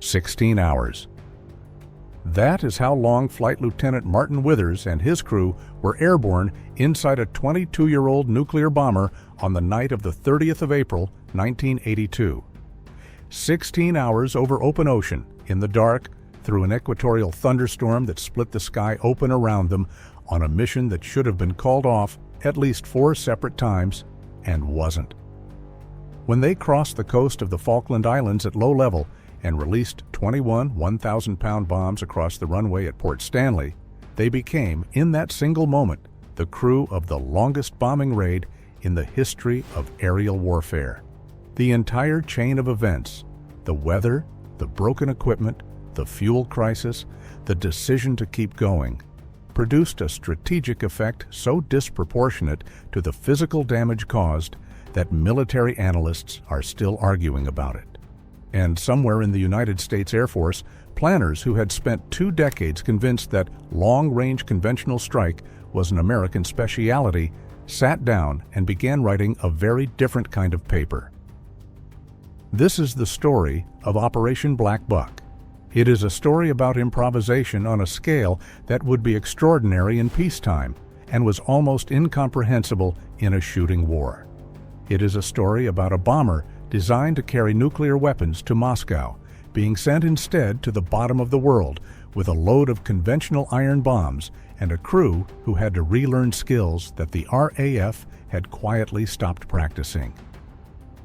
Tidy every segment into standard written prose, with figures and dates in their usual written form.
16 hours. That is how long Flight Lieutenant Martin Withers and his crew were airborne inside a 22-year-old nuclear bomber on the night of the 30th of April, 1982. 16 hours over open ocean, in the dark, through an equatorial thunderstorm that split the sky open around them, on a mission that should have been called off at least 4 separate times, and wasn't. When they crossed the coast of the Falkland Islands at low level and released 21 1,000-pound bombs across the runway at Port Stanley, they became, in that single moment, the crew of the longest bombing raid in the history of aerial warfare. The entire chain of events, the weather, the broken equipment, the fuel crisis, the decision to keep going, produced a strategic effect so disproportionate to the physical damage caused that military analysts are still arguing about it. And somewhere in the United States Air Force, planners who had spent 2 decades convinced that long-range conventional strike was an American specialty sat down and began writing a very different kind of paper. This is the story of Operation Black Buck. It is a story about improvisation on a scale that would be extraordinary in peacetime and was almost incomprehensible in a shooting war. It is a story about a bomber designed to carry nuclear weapons to Moscow, being sent instead to the bottom of the world with a load of conventional iron bombs and a crew who had to relearn skills that the RAF had quietly stopped practicing.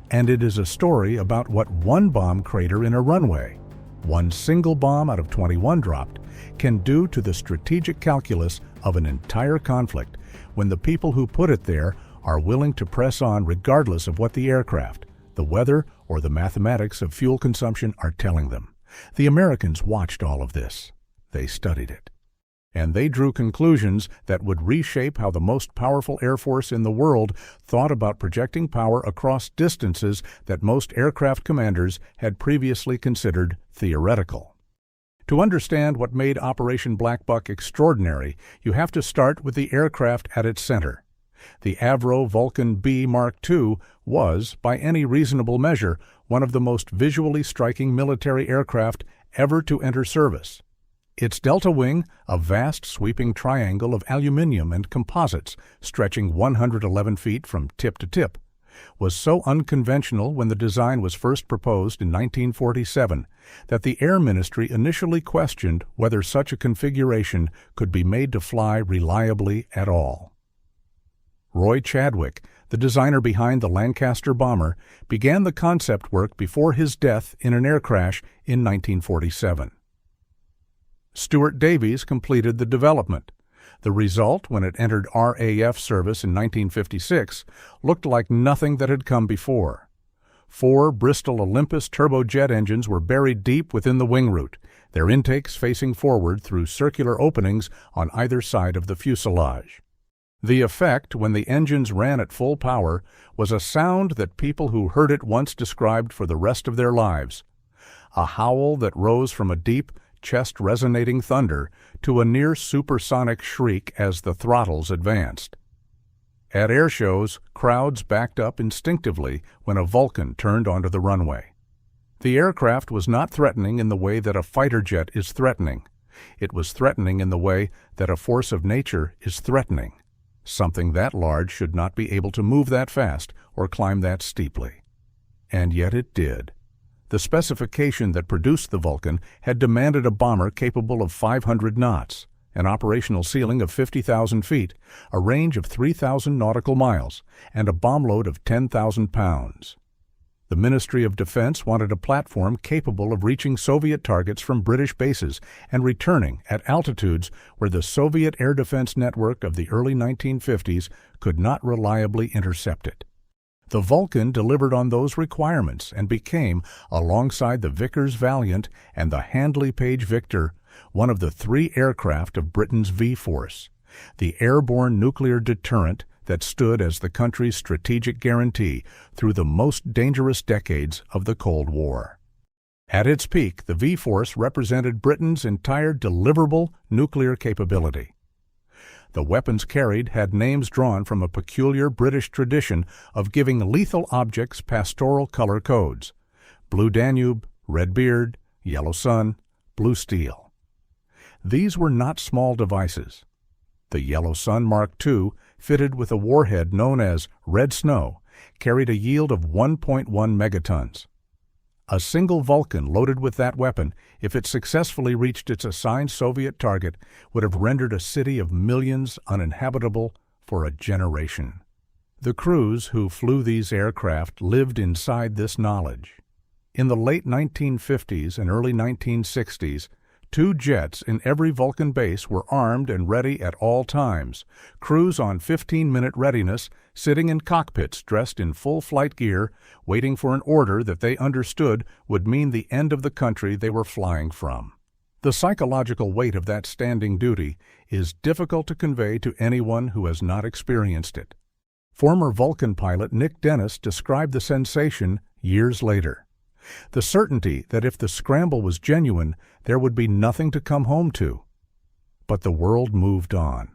And it is a story about what one bomb crater in a runway, one single bomb out of 21 dropped, can do to the strategic calculus of an entire conflict when the people who put it there are willing to press on regardless of what the aircraft, the weather, or the mathematics of fuel consumption are telling them. The Americans watched all of this. They studied it. And they drew conclusions that would reshape how the most powerful air force in the world thought about projecting power across distances that most aircraft commanders had previously considered theoretical. To understand what made Operation Black Buck extraordinary, you have to start with the aircraft at its center. The RAF Vulcan B Mark II was, by any reasonable measure, one of the most visually striking military aircraft ever to enter service. Its delta wing, a vast sweeping triangle of aluminium and composites stretching 111 feet from tip to tip, was so unconventional when the design was first proposed in 1947 that the Air Ministry initially questioned whether such a configuration could be made to fly reliably at all. Roy Chadwick, the designer behind the Lancaster bomber, began the concept work before his death in an air crash in 1947. Stuart Davies completed the development. The result, when it entered RAF service in 1956, looked like nothing that had come before. 4 Bristol Olympus turbojet engines were buried deep within the wing root, their intakes facing forward through circular openings on either side of the fuselage. The effect, when the engines ran at full power, was a sound that people who heard it once described for the rest of their lives. A howl that rose from a deep, chest-resonating thunder to a near-supersonic shriek as the throttles advanced. At air shows, crowds backed up instinctively when a Vulcan turned onto the runway. The aircraft was not threatening in the way that a fighter jet is threatening. It was threatening in the way that a force of nature is threatening. Something that large should not be able to move that fast or climb that steeply. And yet it did. The specification that produced the Vulcan had demanded a bomber capable of 500 knots, an operational ceiling of 50,000 feet, a range of 3,000 nautical miles, and a bomb load of 10,000 pounds. The Ministry of Defense wanted a platform capable of reaching Soviet targets from British bases and returning at altitudes where the Soviet air defense network of the early 1950s could not reliably intercept it. The Vulcan delivered on those requirements and became, alongside the Vickers Valiant and the Handley Page Victor, one of the 3 aircraft of Britain's V-Force, the airborne nuclear deterrent that stood as the country's strategic guarantee through the most dangerous decades of the Cold War. At its peak, the V-Force represented Britain's entire deliverable nuclear capability. The weapons carried had names drawn from a peculiar British tradition of giving lethal objects pastoral color codes: Blue Danube, Red Beard, yellow sun, blue steel. These were not small devices. The Yellow Sun Mark II, fitted with a warhead known as Red Snow, carried a yield of 1.1 megatons. A single Vulcan loaded with that weapon, if it successfully reached its assigned Soviet target, would have rendered a city of millions uninhabitable for a generation. The crews who flew these aircraft lived inside this knowledge. In the late 1950s and early 1960s, 2 jets in every Vulcan base were armed and ready at all times, crews on 15-minute readiness, sitting in cockpits dressed in full flight gear, waiting for an order that they understood would mean the end of the country they were flying from. The psychological weight of that standing duty is difficult to convey to anyone who has not experienced it. Former Vulcan pilot Nick Dennis described the sensation years later. The certainty that if the scramble was genuine, there would be nothing to come home to. But the world moved on.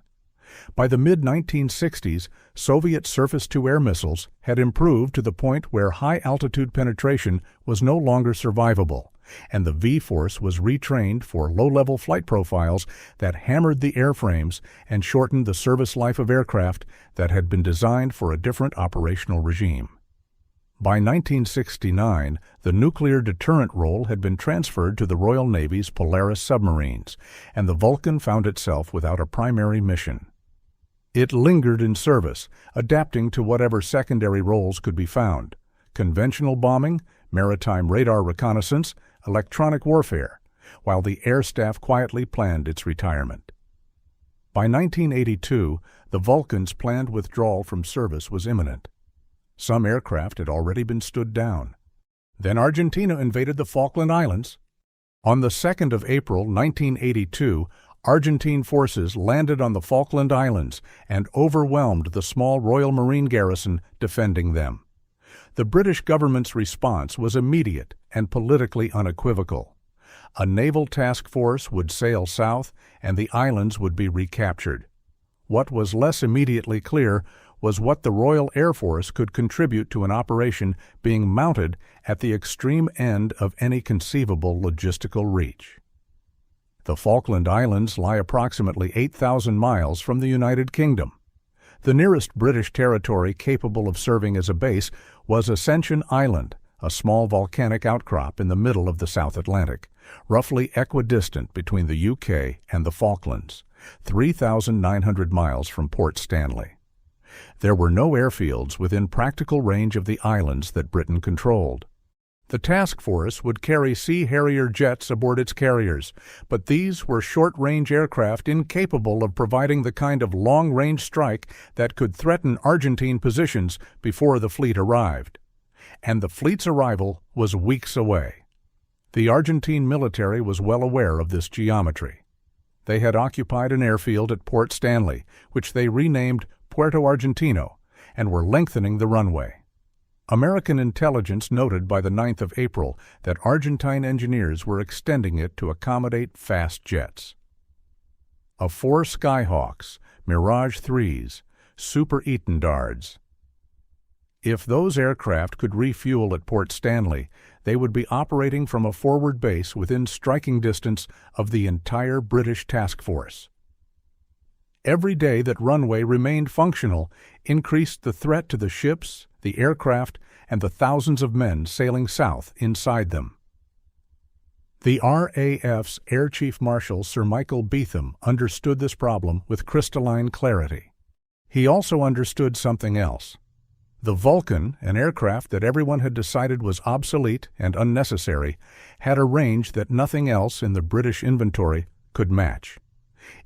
By the mid-1960s, Soviet surface-to-air missiles had improved to the point where high-altitude penetration was no longer survivable, and the V-Force was retrained for low-level flight profiles that hammered the airframes and shortened the service life of aircraft that had been designed for a different operational regime. By 1969, the nuclear deterrent role had been transferred to the Royal Navy's Polaris submarines, and the Vulcan found itself without a primary mission. It lingered in service, adapting to whatever secondary roles could be found: conventional bombing, maritime radar reconnaissance, electronic warfare, while the air staff quietly planned its retirement. By 1982, the Vulcan's planned withdrawal from service was imminent. Some aircraft had already been stood down. Then Argentina invaded the Falkland Islands. On the 2nd of April 1982, Argentine forces landed on the Falkland Islands and overwhelmed the small Royal Marine garrison defending them. The British government's response was immediate and politically unequivocal. A naval task force would sail south, and the islands would be recaptured. What was less immediately clear was what the Royal Air Force could contribute to an operation being mounted at the extreme end of any conceivable logistical reach. The Falkland Islands lie approximately 8,000 miles from the United Kingdom. The nearest British territory capable of serving as a base was Ascension Island, a small volcanic outcrop in the middle of the South Atlantic, roughly equidistant between the UK and the Falklands, 3,900 miles from Port Stanley. There were no airfields within practical range of the islands that Britain controlled. The task force would carry Sea Harrier jets aboard its carriers, but these were short-range aircraft incapable of providing the kind of long-range strike that could threaten Argentine positions before the fleet arrived. And the fleet's arrival was weeks away. The Argentine military was well aware of this geometry. They had occupied an airfield at Port Stanley, which they renamed Puerto Argentino, and were lengthening the runway. American intelligence noted by the 9th of April that Argentine engineers were extending it to accommodate fast jets. Of 4 Skyhawks, Mirage 3s, Super Etendards. If those aircraft could refuel at Port Stanley, they would be operating from a forward base within striking distance of the entire British task force. Every day that runway remained functional increased the threat to the ships, the aircraft, and the thousands of men sailing south inside them. The RAF's Air Chief Marshal Sir Michael Beetham understood this problem with crystalline clarity. He also understood something else. The Vulcan, an aircraft that everyone had decided was obsolete and unnecessary, had a range that nothing else in the British inventory could match.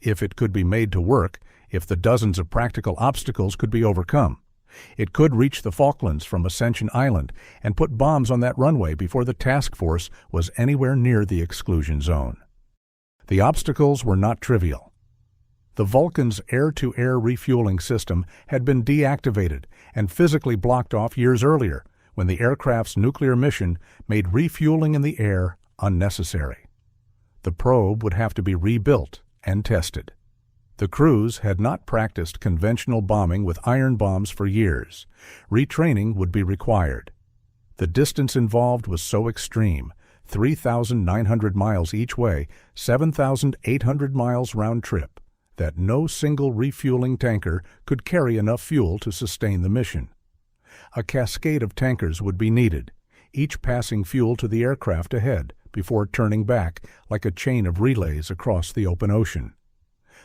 If it could be made to work, if the dozens of practical obstacles could be overcome, it could reach the Falklands from Ascension Island and put bombs on that runway before the task force was anywhere near the exclusion zone. The obstacles were not trivial. The Vulcan's air-to-air refueling system had been deactivated and physically blocked off years earlier when the aircraft's nuclear mission made refueling in the air unnecessary. The probe would have to be rebuilt and tested. The crews had not practiced conventional bombing with iron bombs for years. Retraining would be required. The distance involved was so extreme, 3,900 miles each way, 7,800 miles round trip, that no single refueling tanker could carry enough fuel to sustain the mission. A cascade of tankers would be needed, each passing fuel to the aircraft ahead before turning back like a chain of relays across the open ocean.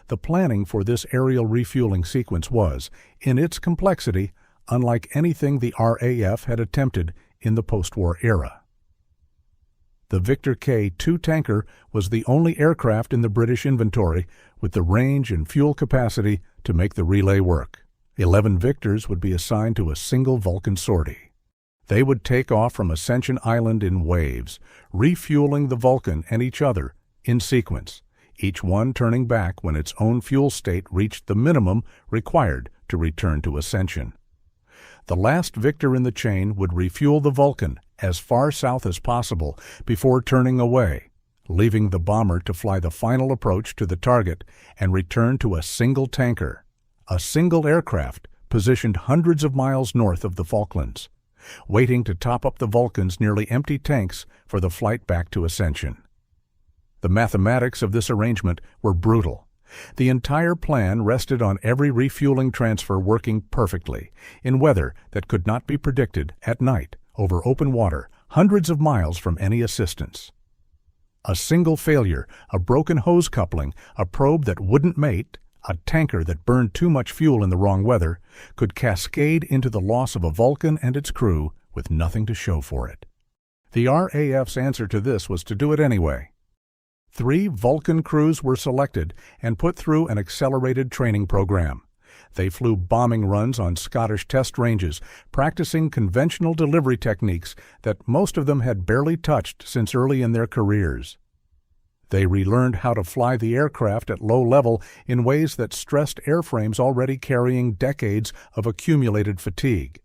The planning for this aerial refueling sequence was, in its complexity, unlike anything the RAF had attempted in the post-war era. The Victor K-2 tanker was the only aircraft in the British inventory with the range and fuel capacity to make the relay work. 11 Victors would be assigned to a single Vulcan sortie. They would take off from Ascension Island in waves, refueling the Vulcan and each other in sequence, each one turning back when its own fuel state reached the minimum required to return to Ascension. The last Victor in the chain would refuel the Vulcan as far south as possible before turning away, leaving the bomber to fly the final approach to the target and return to a single tanker, a single aircraft positioned hundreds of miles north of the Falklands, waiting to top up the Vulcan's nearly empty tanks for the flight back to Ascension. The mathematics of this arrangement were brutal. The entire plan rested on every refueling transfer working perfectly, in weather that could not be predicted, at night, over open water, hundreds of miles from any assistance. A single failure, a broken hose coupling, a probe that wouldn't mate, a tanker that burned too much fuel in the wrong weather, could cascade into the loss of a Vulcan and its crew with nothing to show for it. The RAF's answer to this was to do it anyway. 3 Vulcan crews were selected and put through an accelerated training program. They flew bombing runs on Scottish test ranges, practicing conventional delivery techniques that most of them had barely touched since early in their careers. They relearned how to fly the aircraft at low level in ways that stressed airframes already carrying decades of accumulated fatigue.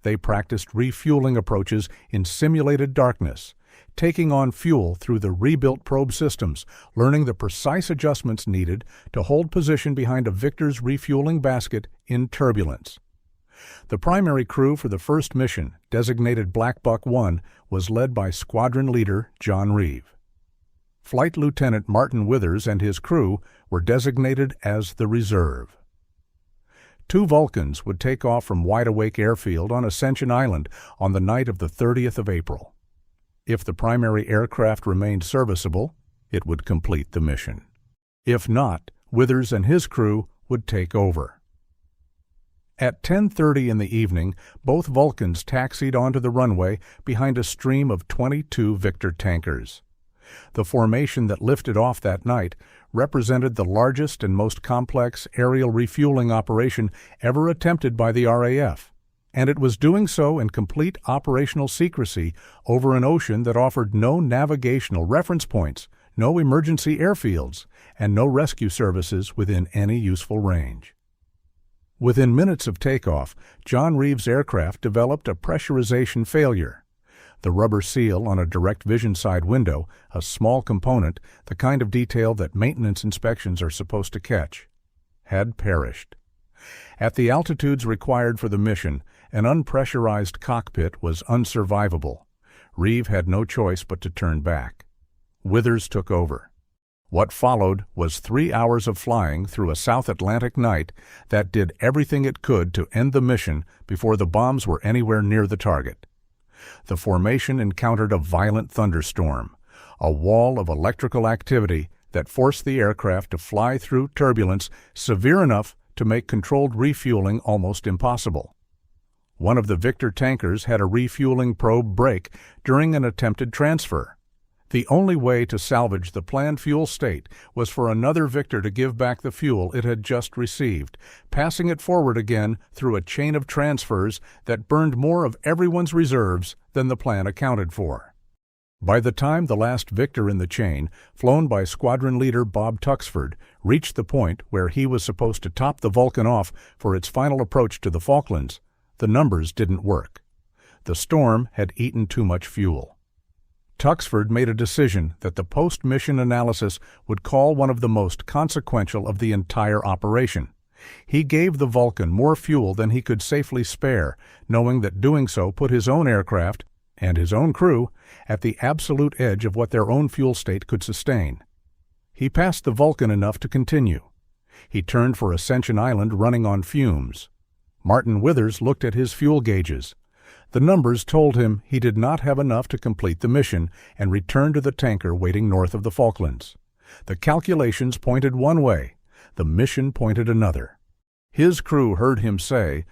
They practiced refueling approaches in simulated darkness, taking on fuel through the rebuilt probe systems, learning the precise adjustments needed to hold position behind a Victor's refueling basket in turbulence. The primary crew for the first mission, designated Black Buck 1, was led by Squadron Leader John Reeve. Flight Lieutenant Martin Withers and his crew were designated as the reserve. 2 Vulcans would take off from Wide Awake Airfield on Ascension Island on the night of the 30th of April. If the primary aircraft remained serviceable, it would complete the mission. If not, Withers and his crew would take over. At 10:30 in the evening, both Vulcans taxied onto the runway behind a stream of 22 Victor tankers. The formation that lifted off that night represented the largest and most complex aerial refueling operation ever attempted by the RAF, and it was doing so in complete operational secrecy over an ocean that offered no navigational reference points, no emergency airfields, and no rescue services within any useful range. Within minutes of takeoff, John Reeves' aircraft developed a pressurization failure. The rubber seal on a direct vision side window, a small component, the kind of detail that maintenance inspections are supposed to catch, had perished. At the altitudes required for the mission, an unpressurized cockpit was unsurvivable. Reeve had no choice but to turn back. Withers took over. What followed was 3 hours of flying through a South Atlantic night that did everything it could to end the mission before the bombs were anywhere near the target. The formation encountered a violent thunderstorm, a wall of electrical activity that forced the aircraft to fly through turbulence severe enough to make controlled refueling almost impossible. One of the Victor tankers had a refueling probe break during an attempted transfer. The only way to salvage the planned fuel state was for another Victor to give back the fuel it had just received, passing it forward again through a chain of transfers that burned more of everyone's reserves than the plan accounted for. By the time the last Victor in the chain, flown by Squadron Leader Bob Tuxford, reached the point where he was supposed to top the Vulcan off for its final approach to the Falklands, the numbers didn't work. The storm had eaten too much fuel. Tuxford made a decision that the post-mission analysis would call one of the most consequential of the entire operation. He gave the Vulcan more fuel than he could safely spare, knowing that doing so put his own aircraft, and his own crew at the absolute edge of what their own fuel state could sustain. He passed the Vulcan enough to continue. He turned for Ascension Island running on fumes. Martin Withers looked at his fuel gauges. The numbers told him he did not have enough to complete the mission and returned to the tanker waiting north of the Falklands. The calculations pointed one way, the mission pointed another. His crew heard him say,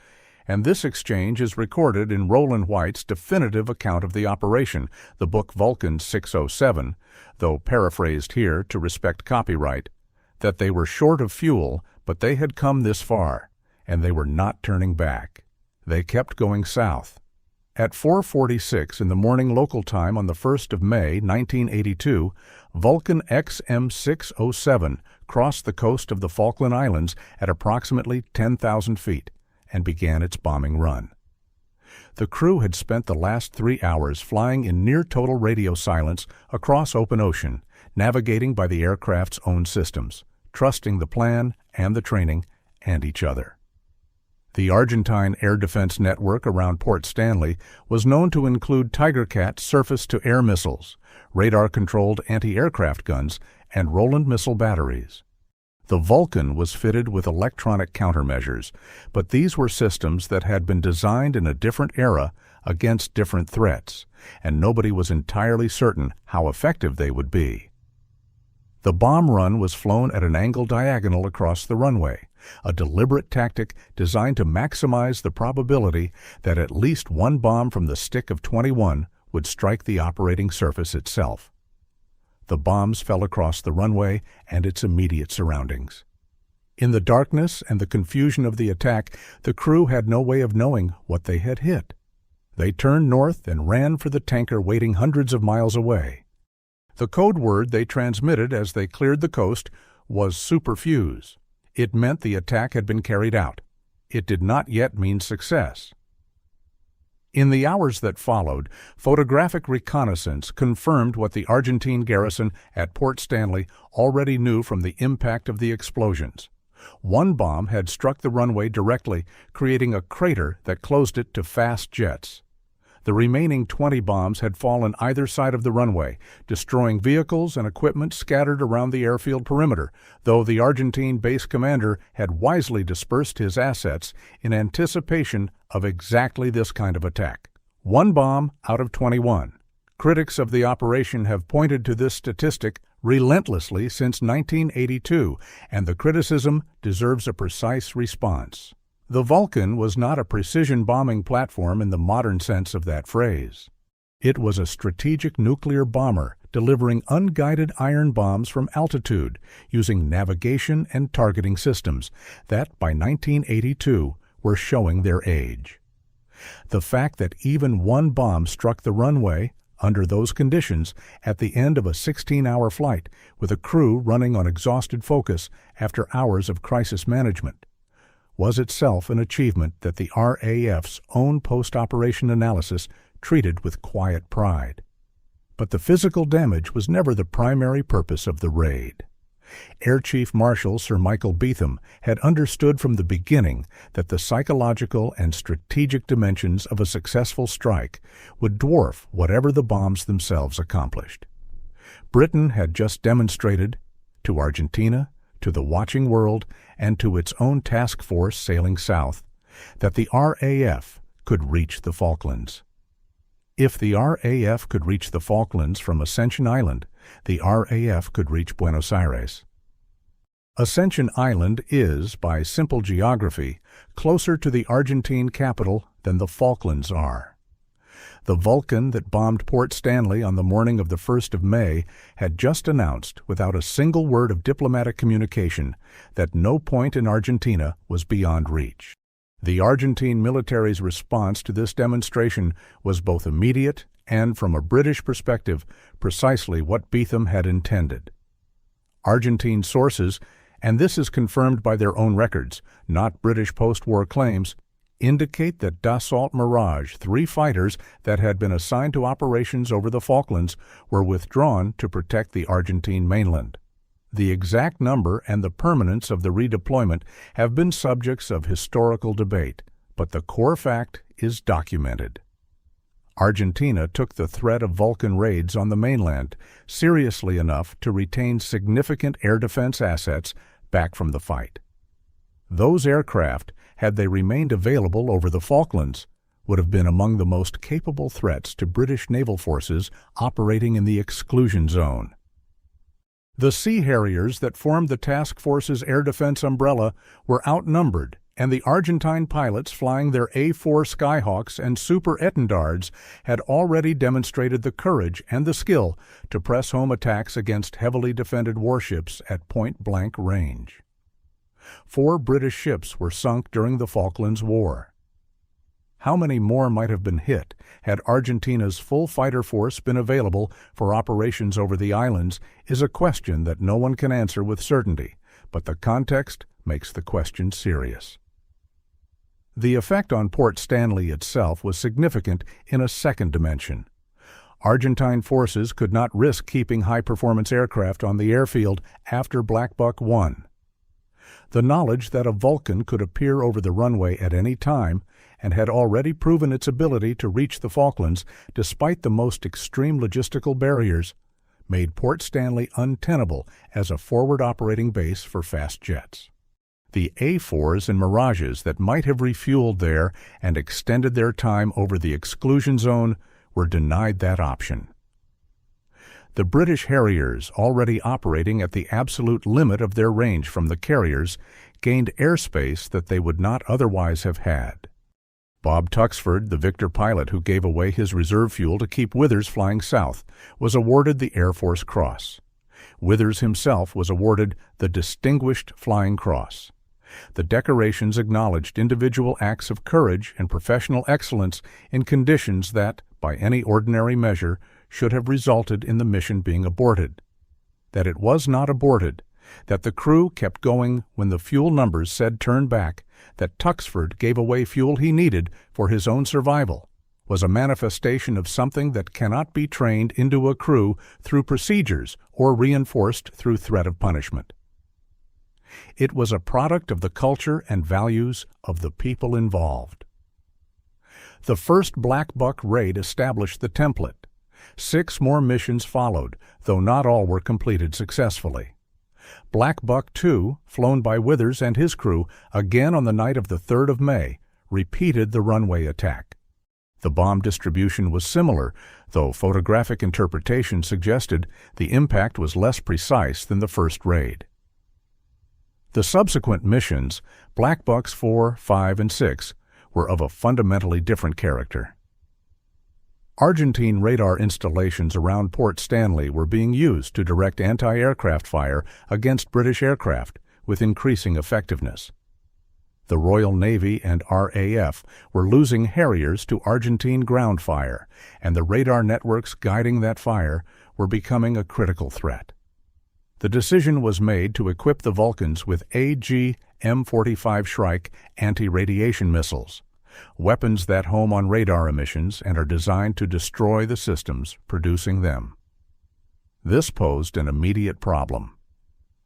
and this exchange is recorded in Roland White's definitive account of the operation, the book Vulcan 607, though paraphrased here to respect copyright, that they were short of fuel, but they had come this far, and they were not turning back. They kept going south. At 4:46 in the morning local time on the 1st of May, 1982, Vulcan XM607 crossed the coast of the Falkland Islands at approximately 10,000 feet and began its bombing run. The crew had spent the last 3 hours flying in near-total radio silence across open ocean, navigating by the aircraft's own systems, trusting the plan and the training and each other. The Argentine air defense network around Port Stanley was known to include Tigercat surface-to-air missiles, radar-controlled anti-aircraft guns, and Roland missile batteries. The Vulcan was fitted with electronic countermeasures, but these were systems that had been designed in a different era against different threats, and nobody was entirely certain how effective they would be. The bomb run was flown at an angle diagonal across the runway, a deliberate tactic designed to maximize the probability that at least one bomb from the stick of 21 would strike the operating surface itself. The bombs fell across the runway and its immediate surroundings. In the darkness and the confusion of the attack, the crew had no way of knowing what they had hit. They turned north and ran for the tanker waiting hundreds of miles away. The code word they transmitted as they cleared the coast was superfuse. It meant the attack had been carried out. It did not yet mean success. In the hours that followed, photographic reconnaissance confirmed what the Argentine garrison at Port Stanley already knew from the impact of the explosions. One bomb had struck the runway directly, creating a crater that closed it to fast jets. The remaining 20 bombs had fallen either side of the runway, destroying vehicles and equipment scattered around the airfield perimeter, though the Argentine base commander had wisely dispersed his assets in anticipation of exactly this kind of attack. One bomb out of 21. Critics of the operation have pointed to this statistic relentlessly since 1982, and the criticism deserves a precise response. The Vulcan was not a precision bombing platform in the modern sense of that phrase. It was a strategic nuclear bomber delivering unguided iron bombs from altitude using navigation and targeting systems that, by 1982, were showing their age. The fact that even one bomb struck the runway under those conditions at the end of a 16-hour flight with a crew running on exhausted focus after hours of crisis management was itself an achievement that the RAF's own post-operation analysis treated with quiet pride. But the physical damage was never the primary purpose of the raid. Air Chief Marshal Sir Michael Beetham had understood from the beginning that the psychological and strategic dimensions of a successful strike would dwarf whatever the bombs themselves accomplished. Britain had just demonstrated, to Argentina, to the watching world, and to its own task force sailing south, that the RAF could reach the Falklands. If the RAF could reach the Falklands from Ascension Island, the RAF could reach Buenos Aires. Ascension Island is, by simple geography, closer to the Argentine capital than the Falklands are. The Vulcan that bombed Port Stanley on the morning of the 1st of May had just announced, without a single word of diplomatic communication, that no point in Argentina was beyond reach. The Argentine military's response to this demonstration was both immediate and, from a British perspective, precisely what Beetham had intended. Argentine sources, and this is confirmed by their own records, not British post-war claims, indicate that Dassault Mirage 3 fighters that had been assigned to operations over the Falklands were withdrawn to protect the Argentine mainland. The exact number and the permanence of the redeployment have been subjects of historical debate, but the core fact is documented. Argentina took the threat of Vulcan raids on the mainland seriously enough to retain significant air defense assets back from the fight. Those aircraft, had they remained available over the Falklands, would have been among the most capable threats to British naval forces operating in the exclusion zone. The Sea Harriers that formed the task force's air defense umbrella were outnumbered, and the Argentine pilots flying their A-4 Skyhawks and Super Etendards had already demonstrated the courage and the skill to press home attacks against heavily defended warships at point-blank range. 4 British ships were sunk during the Falklands War. How many more might have been hit had Argentina's full fighter force been available for operations over the islands is a question that no one can answer with certainty, but the context makes the question serious. The effect on Port Stanley itself was significant in a second dimension. Argentine forces could not risk keeping high-performance aircraft on the airfield after Black Buck 1. The knowledge that a Vulcan could appear over the runway at any time and had already proven its ability to reach the Falklands despite the most extreme logistical barriers made Port Stanley untenable as a forward operating base for fast jets. The A-4s and Mirages that might have refueled there and extended their time over the exclusion zone were denied that option. The British Harriers, already operating at the absolute limit of their range from the carriers, gained airspace that they would not otherwise have had. Bob Tuxford, the Victor pilot who gave away his reserve fuel to keep Withers flying south, was awarded the Air Force Cross. Withers himself was awarded the Distinguished Flying Cross. The decorations acknowledged individual acts of courage and professional excellence in conditions that, by any ordinary measure, should have resulted in the mission being aborted. That it was not aborted, that the crew kept going when the fuel numbers said turn back, that Tuxford gave away fuel he needed for his own survival, was a manifestation of something that cannot be trained into a crew through procedures or reinforced through threat of punishment. It was a product of the culture and values of the people involved. The first Black Buck raid established the template. 6 more missions followed, though not all were completed successfully. Black Buck 2, flown by Withers and his crew, again on the night of the 3rd of May, repeated the runway attack. The bomb distribution was similar, though photographic interpretation suggested the impact was less precise than the first raid. The subsequent missions, Black Bucks 4, 5, and 6, were of a fundamentally different character. Argentine radar installations around Port Stanley were being used to direct anti-aircraft fire against British aircraft with increasing effectiveness. The Royal Navy and RAF were losing Harriers to Argentine ground fire, and the radar networks guiding that fire were becoming a critical threat. The decision was made to equip the Vulcans with AG-M45 Shrike anti-radiation missiles, weapons that home on radar emissions and are designed to destroy the systems producing them. This posed an immediate problem.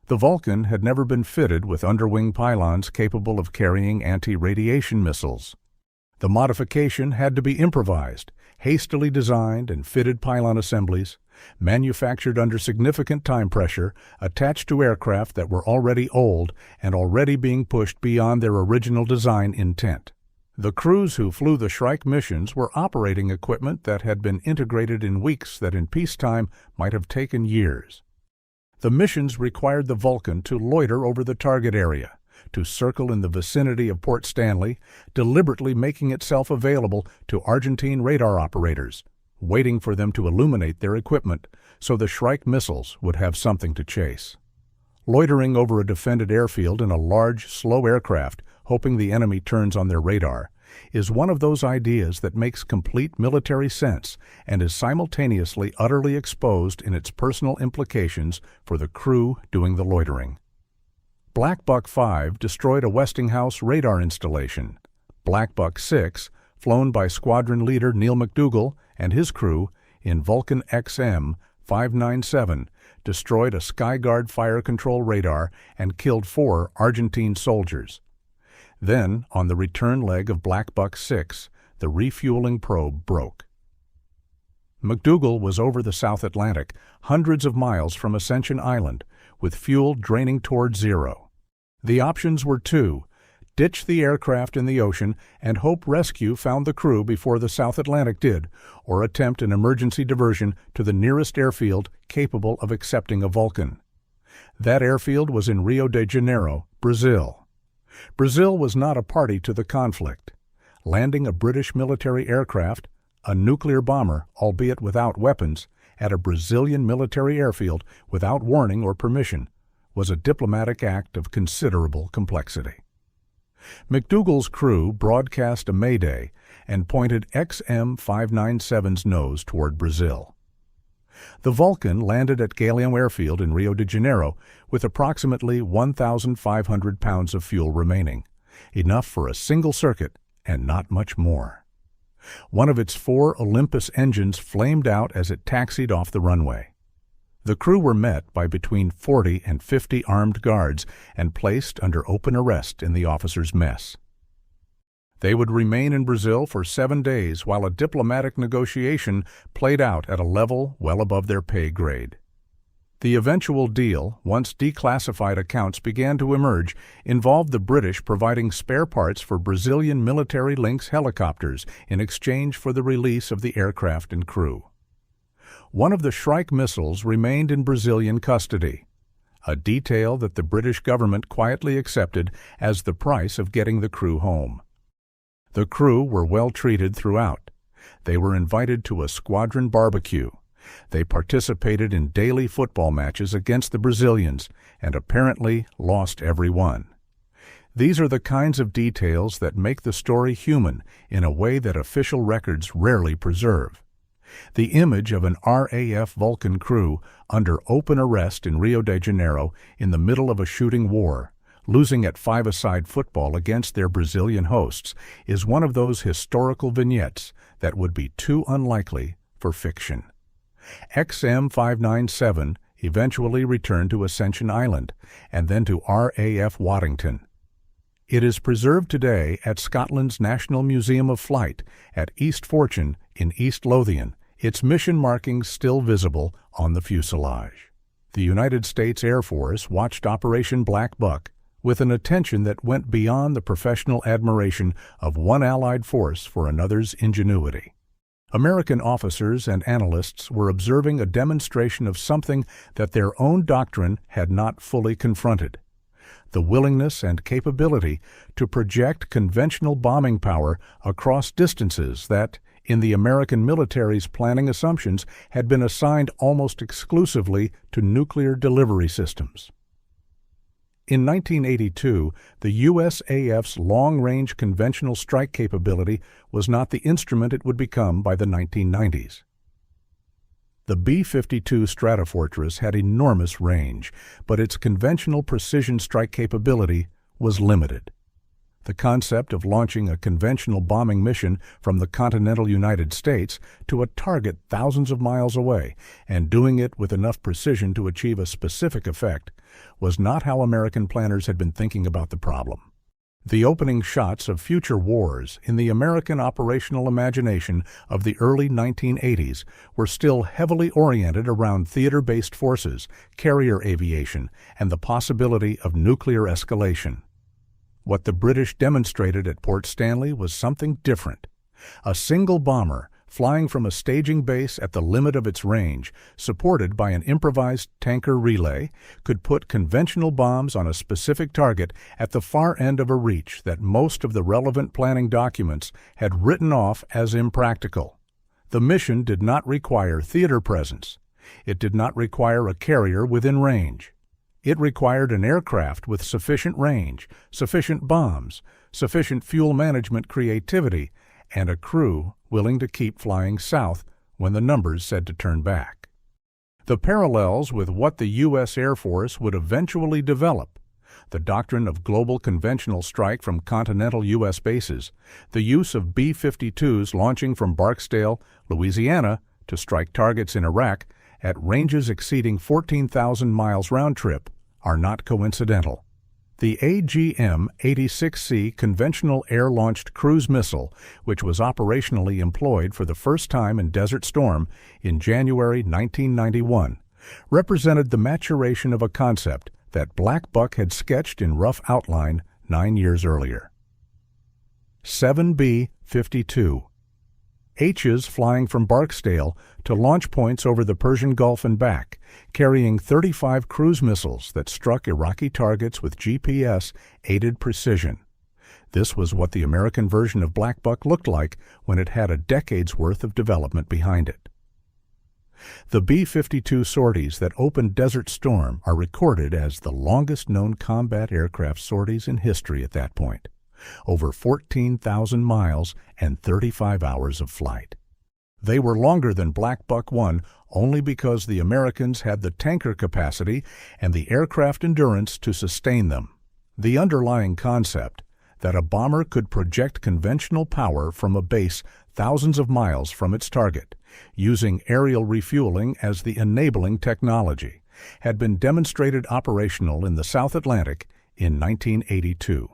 The Vulcan had never been fitted with underwing pylons capable of carrying anti-radiation missiles. The modification had to be improvised, hastily designed and fitted pylon assemblies, manufactured under significant time pressure, attached to aircraft that were already old and already being pushed beyond their original design intent. The crews who flew the Shrike missions were operating equipment that had been integrated in weeks that in peacetime might have taken years. The missions required the Vulcan to loiter over the target area, to circle in the vicinity of Port Stanley, deliberately making itself available to Argentine radar operators, waiting for them to illuminate their equipment so the Shrike missiles would have something to chase. Loitering over a defended airfield in a large, slow aircraft, hoping the enemy turns on their radar, is one of those ideas that makes complete military sense and is simultaneously utterly exposed in its personal implications for the crew doing the loitering. Black Buck 5 destroyed a Westinghouse radar installation. Black Buck 6, flown by squadron leader Neil McDougall and his crew in Vulcan XM 597, destroyed a Skyguard fire control radar and killed 4 Argentine soldiers. Then, on the return leg of Black Buck 6, the refueling probe broke. McDougall was over the South Atlantic, hundreds of miles from Ascension Island, with fuel draining toward zero. The options were two: ditch the aircraft in the ocean and hope rescue found the crew before the South Atlantic did, or attempt an emergency diversion to the nearest airfield capable of accepting a Vulcan. That airfield was in Rio de Janeiro, Brazil. Brazil was not a party to the conflict. Landing a British military aircraft, a nuclear bomber, albeit without weapons, at a Brazilian military airfield without warning or permission, was a diplomatic act of considerable complexity. McDougall's crew broadcast a mayday and pointed XM597's nose toward Brazil. The Vulcan landed at Galeão Airfield in Rio de Janeiro with approximately 1,500 pounds of fuel remaining, enough for a single circuit and not much more. One of its 4 Olympus engines flamed out as it taxied off the runway. The crew were met by between 40 and 50 armed guards and placed under open arrest in the officers' mess. They would remain in Brazil for 7 days while a diplomatic negotiation played out at a level well above their pay grade. The eventual deal, once declassified accounts began to emerge, involved the British providing spare parts for Brazilian military Lynx helicopters in exchange for the release of the aircraft and crew. One of the Shrike missiles remained in Brazilian custody, a detail that the British government quietly accepted as the price of getting the crew home. The crew were well treated throughout. They were invited to a squadron barbecue. They participated in daily football matches against the Brazilians and apparently lost every one. These are the kinds of details that make the story human in a way that official records rarely preserve. The image of an RAF Vulcan crew under open arrest in Rio de Janeiro in the middle of a shooting war, losing at five-a-side football against their Brazilian hosts, is one of those historical vignettes that would be too unlikely for fiction. XM597 eventually returned to Ascension Island and then to RAF Waddington. It is preserved today at Scotland's National Museum of Flight at East Fortune in East Lothian, its mission markings still visible on the fuselage. The United States Air Force watched Operation Black Buck with an attention that went beyond the professional admiration of one Allied force for another's ingenuity. American officers and analysts were observing a demonstration of something that their own doctrine had not fully confronted: the willingness and capability to project conventional bombing power across distances that, in the American military's planning assumptions, had been assigned almost exclusively to nuclear delivery systems. In 1982, the USAF's long-range conventional strike capability was not the instrument it would become by the 1990s. The B-52 Stratofortress had enormous range, but its conventional precision strike capability was limited. The concept of launching a conventional bombing mission from the continental United States to a target thousands of miles away and doing it with enough precision to achieve a specific effect was not how American planners had been thinking about the problem. The opening shots of future wars in the American operational imagination of the early 1980s were still heavily oriented around theater-based forces, carrier aviation, and the possibility of nuclear escalation. What the British demonstrated at Port Stanley was something different. A single bomber, flying from a staging base at the limit of its range, supported by an improvised tanker relay, could put conventional bombs on a specific target at the far end of a reach that most of the relevant planning documents had written off as impractical. The mission did not require theater presence. It did not require a carrier within range. It required an aircraft with sufficient range, sufficient bombs, sufficient fuel management creativity, and a crew willing to keep flying south when the numbers said to turn back. The parallels with what the U.S. Air Force would eventually develop, the doctrine of global conventional strike from continental U.S. bases, the use of B-52s launching from Barksdale, Louisiana, to strike targets in Iraq at ranges exceeding 14,000 miles round trip, are not coincidental. The AGM-86C conventional air-launched cruise missile, which was operationally employed for the first time in Desert Storm in January 1991, represented the maturation of a concept that Black Buck had sketched in rough outline 9 years earlier. 7B-52 H's flying from Barksdale to launch points over the Persian Gulf and back, carrying 35 cruise missiles that struck Iraqi targets with GPS-aided precision. This was what the American version of Black Buck looked like when it had a decade's worth of development behind it. The B-52 sorties that opened Desert Storm are recorded as the longest-known combat aircraft sorties in history at that point. Over 14,000 miles and 35 hours of flight. They were longer than Black Buck 1 only because the Americans had the tanker capacity and the aircraft endurance to sustain them. The underlying concept, that a bomber could project conventional power from a base thousands of miles from its target, using aerial refueling as the enabling technology, had been demonstrated operational in the South Atlantic in 1982.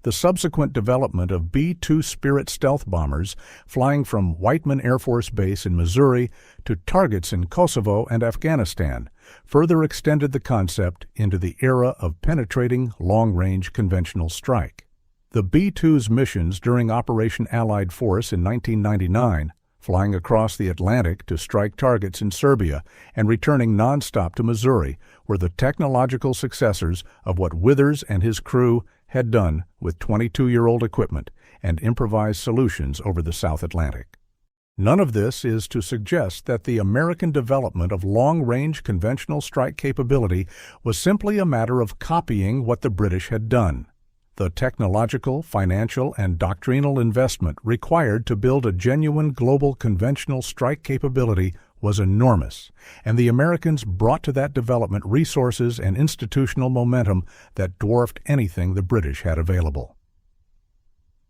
The subsequent development of B-2 Spirit stealth bombers flying from Whiteman Air Force Base in Missouri to targets in Kosovo and Afghanistan further extended the concept into the era of penetrating long-range conventional strike. The B-2's missions during Operation Allied Force in 1999, flying across the Atlantic to strike targets in Serbia and returning nonstop to Missouri, were the technological successors of what Withers and his crew had done with 22-year-old equipment and improvised solutions over the South Atlantic. None of this is to suggest that the American development of long-range conventional strike capability was simply a matter of copying what the British had done. The technological, financial, and doctrinal investment required to build a genuine global conventional strike capability was enormous, and the Americans brought to that development resources and institutional momentum that dwarfed anything the British had available.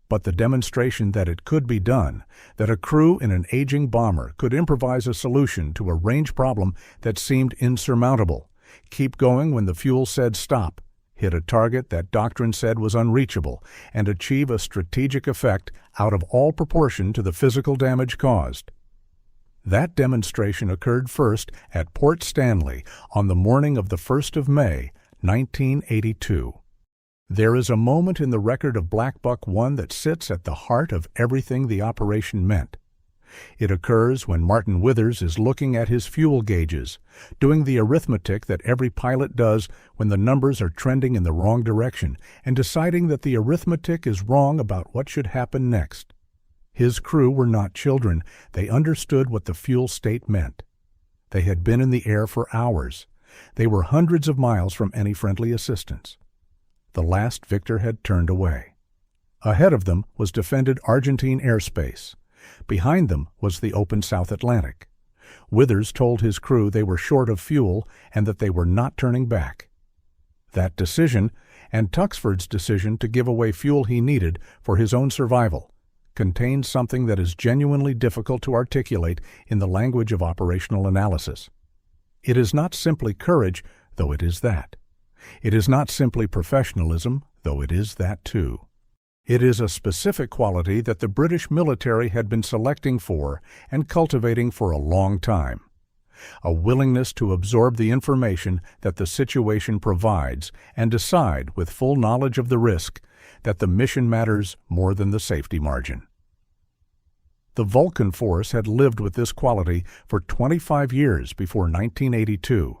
But the demonstration that it could be done, that a crew in an aging bomber could improvise a solution to a range problem that seemed insurmountable, keep going when the fuel said stop, hit a target that doctrine said was unreachable, and achieve a strategic effect out of all proportion to the physical damage caused. That demonstration occurred first at Port Stanley on the morning of the 1st of May, 1982. There is a moment in the record of Black Buck 1 that sits at the heart of everything the operation meant. It occurs when Martin Withers is looking at his fuel gauges, doing the arithmetic that every pilot does when the numbers are trending in the wrong direction, and deciding that the arithmetic is wrong about what should happen next. His crew were not children. They understood what the fuel state meant. They had been in the air for hours. They were hundreds of miles from any friendly assistance. The last victor had turned away. Ahead of them was defended Argentine airspace. Behind them was the open South Atlantic. Withers told his crew they were short of fuel and that they were not turning back. That decision, and Tuxford's decision to give away fuel he needed for his own survival, contains something that is genuinely difficult to articulate in the language of operational analysis. It is not simply courage, though it is that. It is not simply professionalism, though it is that too. It is a specific quality that the British military had been selecting for and cultivating for a long time. A willingness to absorb the information that the situation provides and decide with full knowledge of the risk that the mission matters more than the safety margin. The Vulcan force had lived with this quality for 25 years before 1982.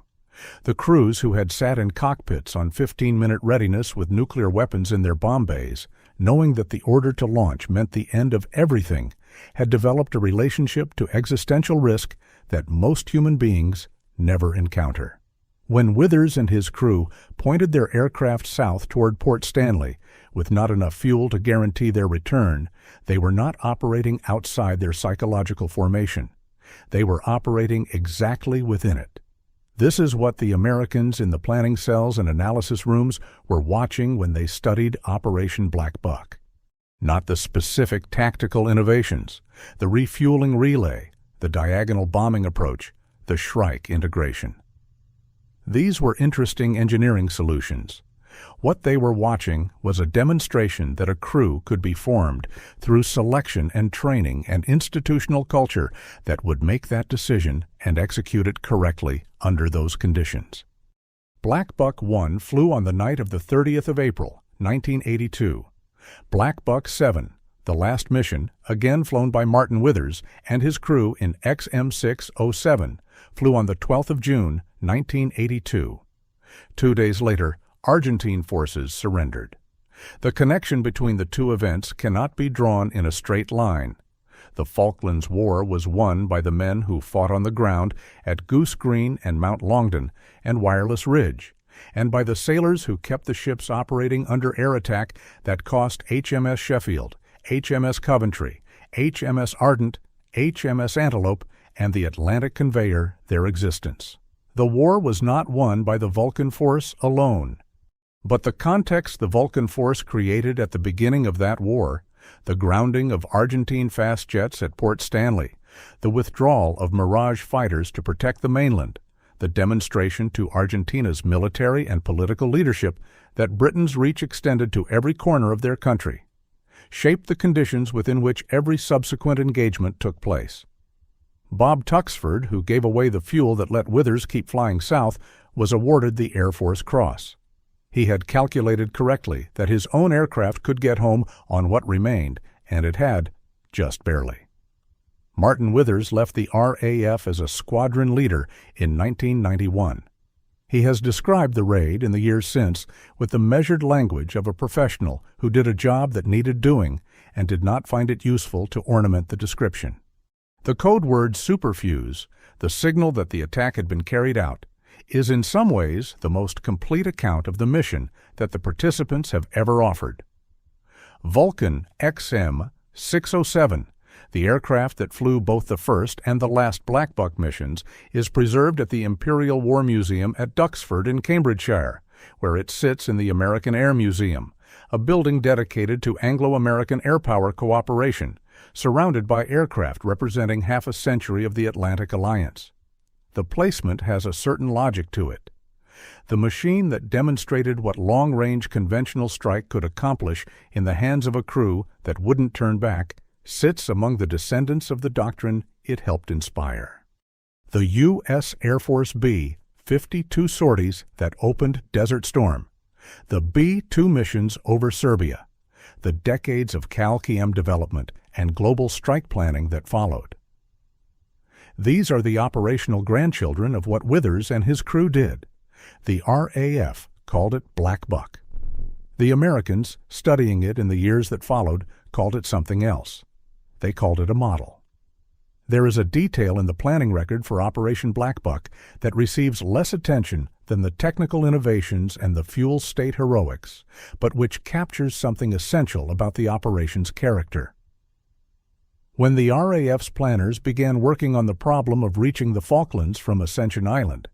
The crews who had sat in cockpits on 15-minute readiness with nuclear weapons in their bomb bays, knowing that the order to launch meant the end of everything, had developed a relationship to existential risk that most human beings never encounter. When Withers and his crew pointed their aircraft south toward Port Stanley, with not enough fuel to guarantee their return, they were not operating outside their psychological formation. They were operating exactly within it. This is what the Americans in the planning cells and analysis rooms were watching when they studied Operation Black Buck. Not the specific tactical innovations, the refueling relay, the diagonal bombing approach, the Shrike integration. These were interesting engineering solutions, What they were watching was a demonstration that a crew could be formed through selection and training and institutional culture that would make that decision and execute it correctly under those conditions. Black Buck 1 flew on the night of the 30th of April, 1982. Black Buck 7, the last mission, again flown by Martin Withers and his crew in XM607, flew on the 12th of June, 1982. 2 days later, Argentine forces surrendered. The connection between the two events cannot be drawn in a straight line. The Falklands War was won by the men who fought on the ground at Goose Green and Mount Longdon and Wireless Ridge, and by the sailors who kept the ships operating under air attack that cost HMS Sheffield, HMS Coventry, HMS Ardent, HMS Antelope, and the Atlantic Conveyor their existence. The war was not won by the Vulcan force alone. But the context the Vulcan force created at the beginning of that war, the grounding of Argentine fast jets at Port Stanley, the withdrawal of Mirage fighters to protect the mainland, the demonstration to Argentina's military and political leadership that Britain's reach extended to every corner of their country, shaped the conditions within which every subsequent engagement took place. Bob Tuxford, who gave away the fuel that let Withers keep flying south, was awarded the Air Force Cross. He had calculated correctly that his own aircraft could get home on what remained, and it had, just barely. Martin Withers left the RAF as a squadron leader in 1991. He has described the raid in the years since with the measured language of a professional who did a job that needed doing and did not find it useful to ornament the description. The code word superfuse, the signal that the attack had been carried out, is in some ways the most complete account of the mission that the participants have ever offered. Vulcan XM607, the aircraft that flew both the first and the last Black Buck missions, is preserved at the Imperial War Museum at Duxford in Cambridgeshire, where it sits in the American Air Museum, a building dedicated to Anglo-American air power cooperation, surrounded by aircraft representing half a century of the Atlantic Alliance. The placement has a certain logic to it. The machine that demonstrated what long-range conventional strike could accomplish in the hands of a crew that wouldn't turn back sits among the descendants of the doctrine it helped inspire. The U.S. Air Force B 52 sorties that opened Desert Storm, the B-2 missions over Serbia, the decades of CAL-KM development and global strike planning that followed. These are the operational grandchildren of what Withers and his crew did. The RAF called it Black Buck. The Americans, studying it in the years that followed, called it something else. They called it a model. There is a detail in the planning record for Operation Black Buck that receives less attention than the technical innovations and the fuel state heroics, but which captures something essential about the operation's character. When the RAF's planners began working on the problem of reaching the Falklands from Ascension Island,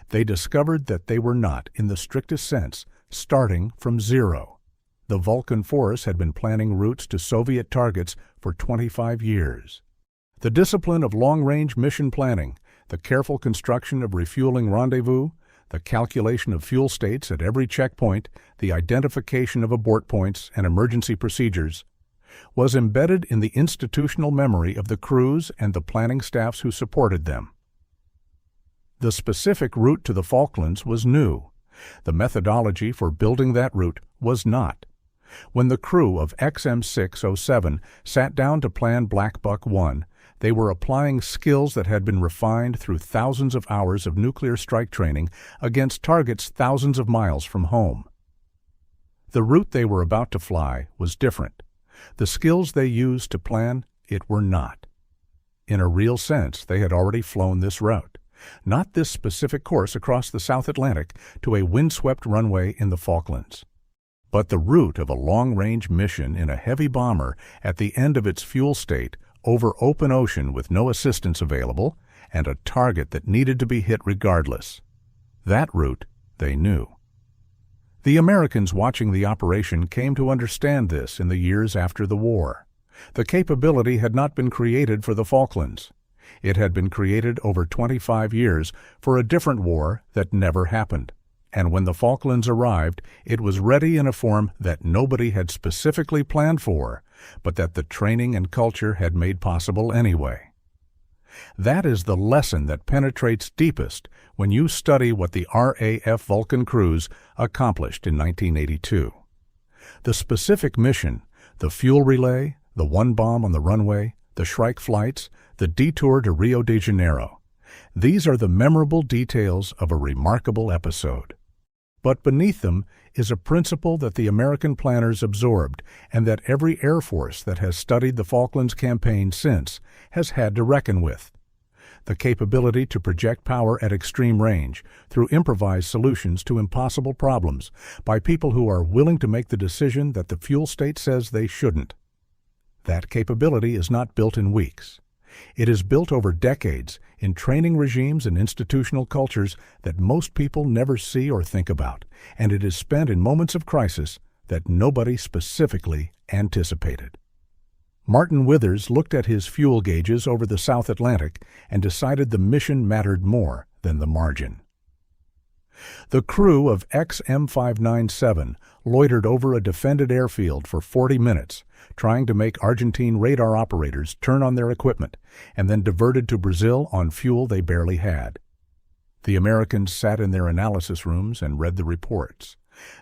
they discovered that they were not, in the strictest sense, starting from zero. The Vulcan force had been planning routes to Soviet targets for 25 years. The discipline of long-range mission planning, the careful construction of refueling rendezvous, the calculation of fuel states at every checkpoint, the identification of abort points and emergency procedures, was embedded in the institutional memory of the crews and the planning staffs who supported them. The specific route to the Falklands was new. The methodology for building that route was not. When the crew of XM607 sat down to plan Black Buck 1, they were applying skills that had been refined through thousands of hours of nuclear strike training against targets thousands of miles from home. The route they were about to fly was different. The skills they used to plan it were not. In a real sense, they had already flown this route, not this specific course across the South Atlantic to a windswept runway in the Falklands, but the route of a long-range mission in a heavy bomber at the end of its fuel state over open ocean with no assistance available and a target that needed to be hit regardless. That route they knew. The Americans watching the operation came to understand this in the years after the war. The capability had not been created for the Falklands. It had been created over 25 years for a different war that never happened, and when the Falklands arrived, it was ready in a form that nobody had specifically planned for, but that the training and culture had made possible anyway. That is the lesson that penetrates deepest when you study what the RAF Vulcan crews accomplished in 1982. The specific mission, the fuel relay, the one bomb on the runway, the Shrike flights, the detour to Rio de Janeiro. These are the memorable details of a remarkable episode. But beneath them is a principle that the American planners absorbed and that every Air Force that has studied the Falklands campaign since has had to reckon with: the capability to project power at extreme range through improvised solutions to impossible problems by people who are willing to make the decision that the fuel state says they shouldn't. That capability is not built in weeks. It is built over decades in training regimes and institutional cultures that most people never see or think about, and it is spent in moments of crisis that nobody specifically anticipated. Martin Withers looked at his fuel gauges over the South Atlantic and decided the mission mattered more than the margin. The crew of XM597 loitered over a defended airfield for 40 minutes, trying to make Argentine radar operators turn on their equipment, and then diverted to Brazil on fuel they barely had. The Americans sat in their analysis rooms and read the reports.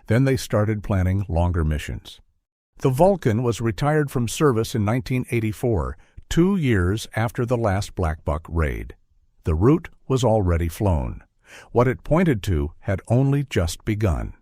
Then they started planning longer missions. The Vulcan was retired from service in 1984, 2 years after the last Black Buck raid. The route was already flown. What it pointed to had only just begun.